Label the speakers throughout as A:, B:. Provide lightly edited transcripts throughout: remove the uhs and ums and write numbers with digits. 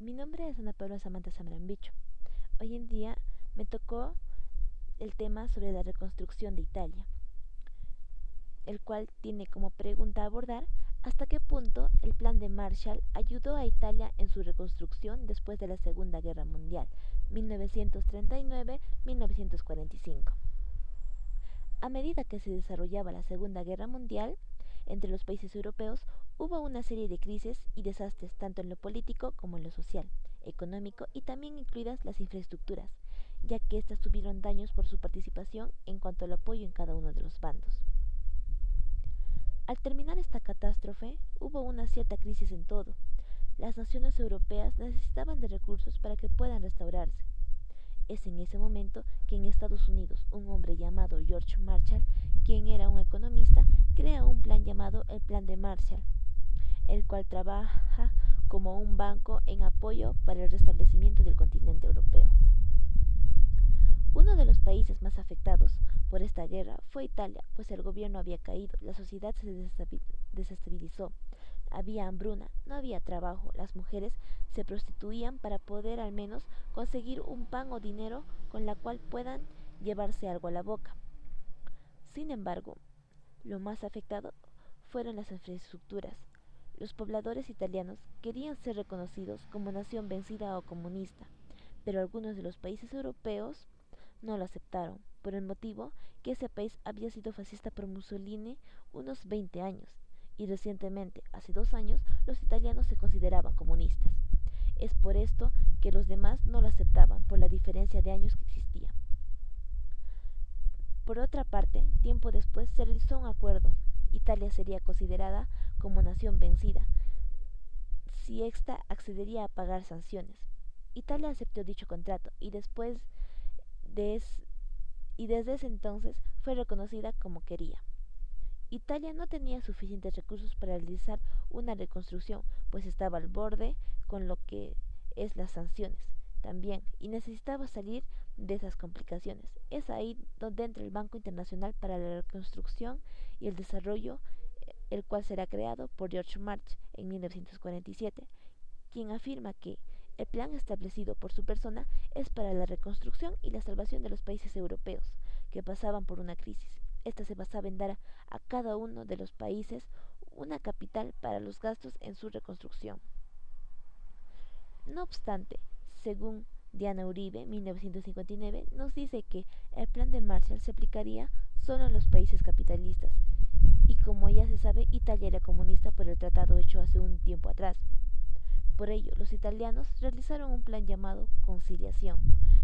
A: Mi nombre es Ana Paula Samantha Samrambicho. Hoy en día me tocó el tema sobre la reconstrucción de Italia, el cual tiene como pregunta a abordar hasta qué punto el Plan de Marshall ayudó a Italia en su reconstrucción después de la Segunda Guerra Mundial, 1939-1945. A medida que se desarrollaba la Segunda Guerra Mundial, entre los países europeos hubo una serie de crisis y desastres tanto en lo político como en lo social, económico y también incluidas las infraestructuras, ya que éstas tuvieron daños por su participación en cuanto al apoyo en cada uno de los bandos. Al terminar esta catástrofe, hubo una cierta crisis en todo. Las naciones europeas necesitaban de recursos para que puedan restaurarse. Es en ese momento que en Estados Unidos un hombre llamado George Marshall, quien era un economista, crea un plan llamado el Plan de Marshall, el cual trabaja como un banco en apoyo para el restablecimiento del continente europeo. Uno de los países más afectados por esta guerra fue Italia, pues el gobierno había caído, la sociedad se desestabilizó, había hambruna, no había trabajo, las mujeres se prostituían para poder al menos conseguir un pan o dinero con la cual puedan llevarse algo a la boca. Sin embargo, lo más afectado fueron las infraestructuras. Los pobladores italianos querían ser reconocidos como nación vencida o comunista, pero algunos de los países europeos no lo aceptaron, por el motivo que ese país había sido fascista por Mussolini unos 20 años, y recientemente, hace 2 años, los italianos se consideraban comunistas. Es por esto que los demás no lo aceptaban, por la diferencia de años que existía. Por otra parte, tiempo después se realizó un acuerdo. Italia sería considerada como nación vencida, si ésta accedería a pagar sanciones. Italia aceptó dicho contrato de es- y desde ese entonces fue reconocida como quería. Italia no tenía suficientes recursos para realizar una reconstrucción, pues estaba al borde con lo que es las sanciones también, y necesitaba salir de esas complicaciones. Es ahí donde entra el Banco Internacional para la Reconstrucción y el Desarrollo, el cual será creado por George March en 1947, quien afirma que el plan establecido por su persona es para la reconstrucción y la salvación de los países europeos que pasaban por una crisis. Esta se basaba en dar a cada uno de los países una capital para los gastos en su reconstrucción. No obstante, según Diana Uribe, 1959, nos dice que el plan de Marshall se aplicaría solo en los países capitalistas, y como ya se sabe, Italia era comunista por el tratado hecho hace un tiempo atrás. Por ello, los italianos realizaron un plan llamado conciliación,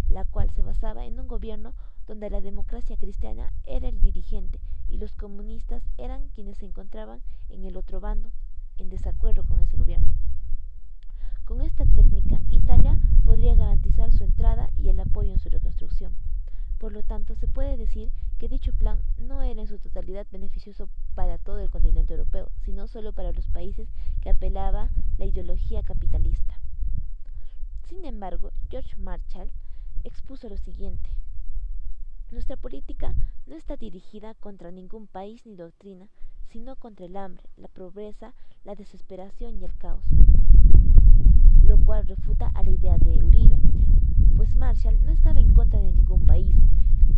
A: la cual se basaba en un gobierno donde la democracia cristiana era el dirigente y los comunistas eran quienes se encontraban en el otro bando, en desacuerdo con ese gobierno. Con esta técnica, Italia podría garantizar su entrada y el apoyo en su reconstrucción. Por lo tanto, se puede decir que dicho plan no era en su totalidad beneficioso para todo el continente europeo, sino solo para los países que apelaba la ideología capitalista. Sin embargo, George Marshall expuso lo siguiente: nuestra política no está dirigida contra ningún país ni doctrina, sino contra el hambre, la pobreza, la desesperación y el caos, lo cual refuta a la idea de Uribe, pues Marshall no estaba en contra de ningún país,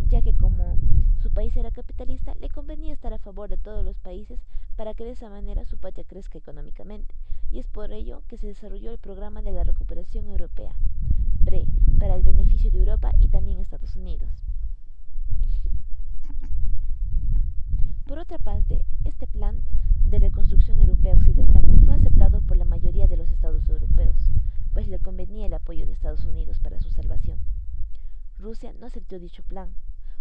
A: ya que como su país era capitalista, le convenía estar a favor de todos los países para que de esa manera su patria crezca económicamente, y es por ello que se desarrolló el programa de la recuperación europea, PRE, para el beneficio de Europa y también Estados Unidos. Por otra parte, este plan de reconstrucción europea occidental fue aceptado por la mayoría de los estados europeos, pues le convenía el apoyo de Estados Unidos para su salvación. Rusia no aceptó dicho plan,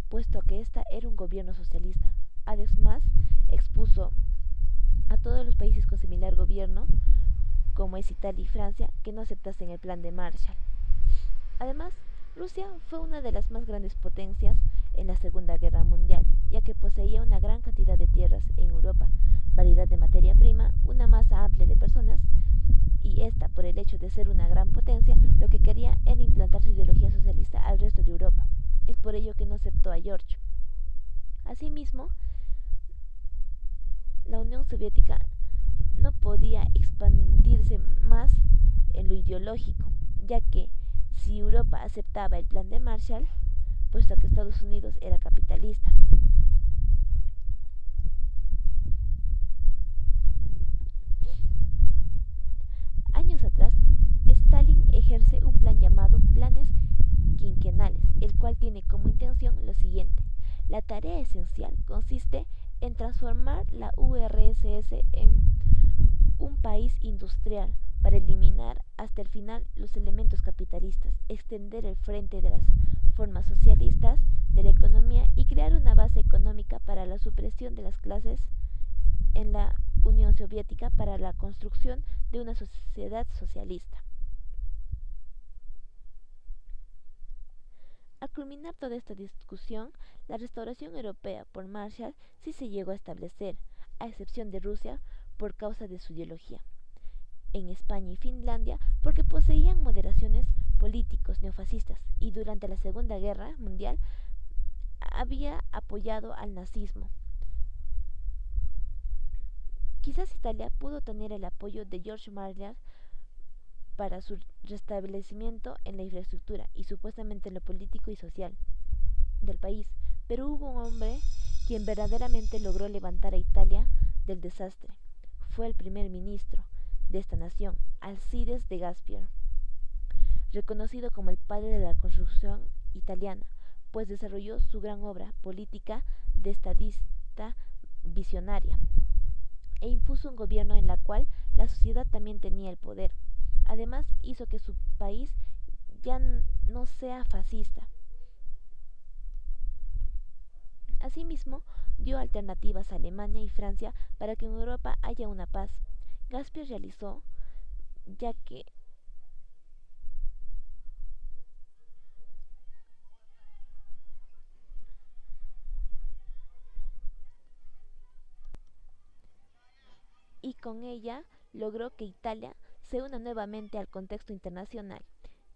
A: puesto que ésta era un gobierno socialista. Además, expuso a todos los países con similar gobierno, como es Italia y Francia, que no aceptasen el plan de Marshall. Además, Rusia fue una de las más grandes potencias en la Segunda Guerra Mundial, ya que poseía una gran cantidad de tierras en Europa, variedad de materia prima, una masa amplia de personas, y esta, por el hecho de ser una gran potencia, lo que quería era implantar su ideología socialista al resto de Europa. Es por ello que no aceptó a George. Asimismo, la Unión Soviética no podía expandirse más en lo ideológico, ya que si Europa aceptaba el plan de Marshall, puesto que Estados Unidos era capitalista. Años atrás, Stalin ejerce un plan llamado Planes Quinquenales, el cual tiene como intención lo siguiente. La tarea esencial consiste en transformar la URSS en un país industrial para eliminar hasta el final los elementos capitalistas, extender el frente de las formas socialistas de la economía y crear una base económica para la supresión de las clases en la Unión Soviética para la construcción de una sociedad socialista. Al culminar toda esta discusión, la restauración europea por Marshall sí se llegó a establecer, a excepción de Rusia, por causa de su ideología. En España y Finlandia, porque poseían moderaciones políticos neofascistas y durante la Segunda Guerra Mundial había apoyado al nazismo. Quizás Italia pudo tener el apoyo de George Marshall para su restablecimiento en la infraestructura y supuestamente en lo político y social del país, pero hubo un hombre quien verdaderamente logró levantar a Italia del desastre. Fue el primer ministro de esta nación, Alcides de Gasperi, reconocido como el padre de la construcción italiana, pues desarrolló su gran obra política de estadista visionaria e impuso un gobierno en la cual la sociedad también tenía el poder. Además, hizo que su país ya no sea fascista. Asimismo, dio alternativas a Alemania y Francia para que en Europa haya una paz. Gasperi realizó, ya que y con ella logró que Italia se una nuevamente al contexto internacional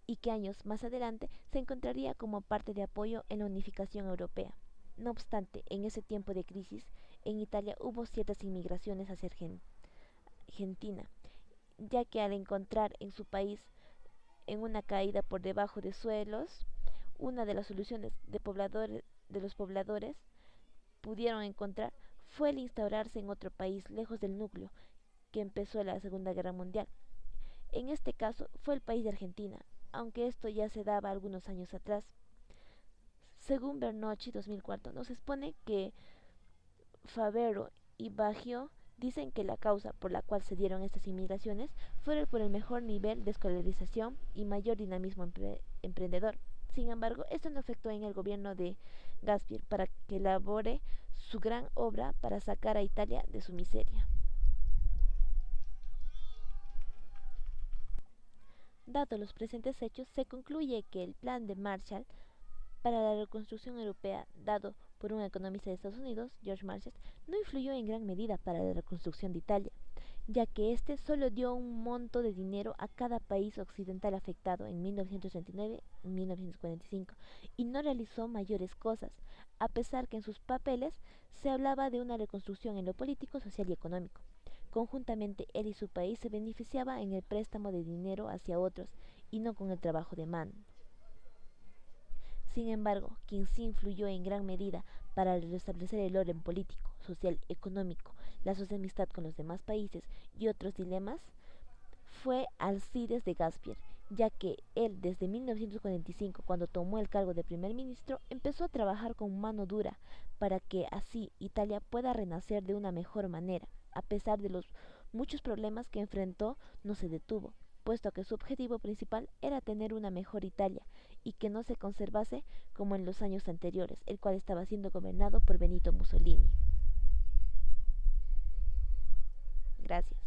A: y que años más adelante se encontraría como parte de apoyo en la unificación europea. No obstante, en ese tiempo de crisis, en Italia hubo ciertas inmigraciones hacia Argentina, ya que al encontrar en su país en una caída por debajo de suelos, una de las soluciones de los pobladores pudieron encontrar fue el instaurarse en otro país lejos del núcleo que empezó la Segunda Guerra Mundial. En este caso fue el país de Argentina, aunque esto ya se daba algunos años atrás. Según Bernocchi 2004, nos expone que Favero y Baggio dicen que la causa por la cual se dieron estas inmigraciones fue por el mejor nivel de escolarización y mayor dinamismo emprendedor. Sin embargo, esto no afectó en el gobierno de Gasperi para que elabore su gran obra para sacar a Italia de su miseria. Dados los presentes hechos, se concluye que el plan de Marshall para la reconstrucción europea, dado por un economista de Estados Unidos, George Marshall, no influyó en gran medida para la reconstrucción de Italia, ya que éste solo dio un monto de dinero a cada país occidental afectado en 1939 y 1945 y no realizó mayores cosas, a pesar que en sus papeles se hablaba de una reconstrucción en lo político, social y económico. Conjuntamente, él y su país se beneficiaban en el préstamo de dinero hacia otros y no con el trabajo de mano. Sin embargo, quien sí influyó en gran medida para restablecer el orden político, social, económico, lazos de amistad con los demás países y otros dilemas, fue Alcides de Gasperi, ya que él desde 1945, cuando tomó el cargo de primer ministro, empezó a trabajar con mano dura para que así Italia pueda renacer de una mejor manera. A pesar de los muchos problemas que enfrentó, no se detuvo, puesto que su objetivo principal era tener una mejor Italia y que no se conservase como en los años anteriores, el cual estaba siendo gobernado por Benito Mussolini. Gracias.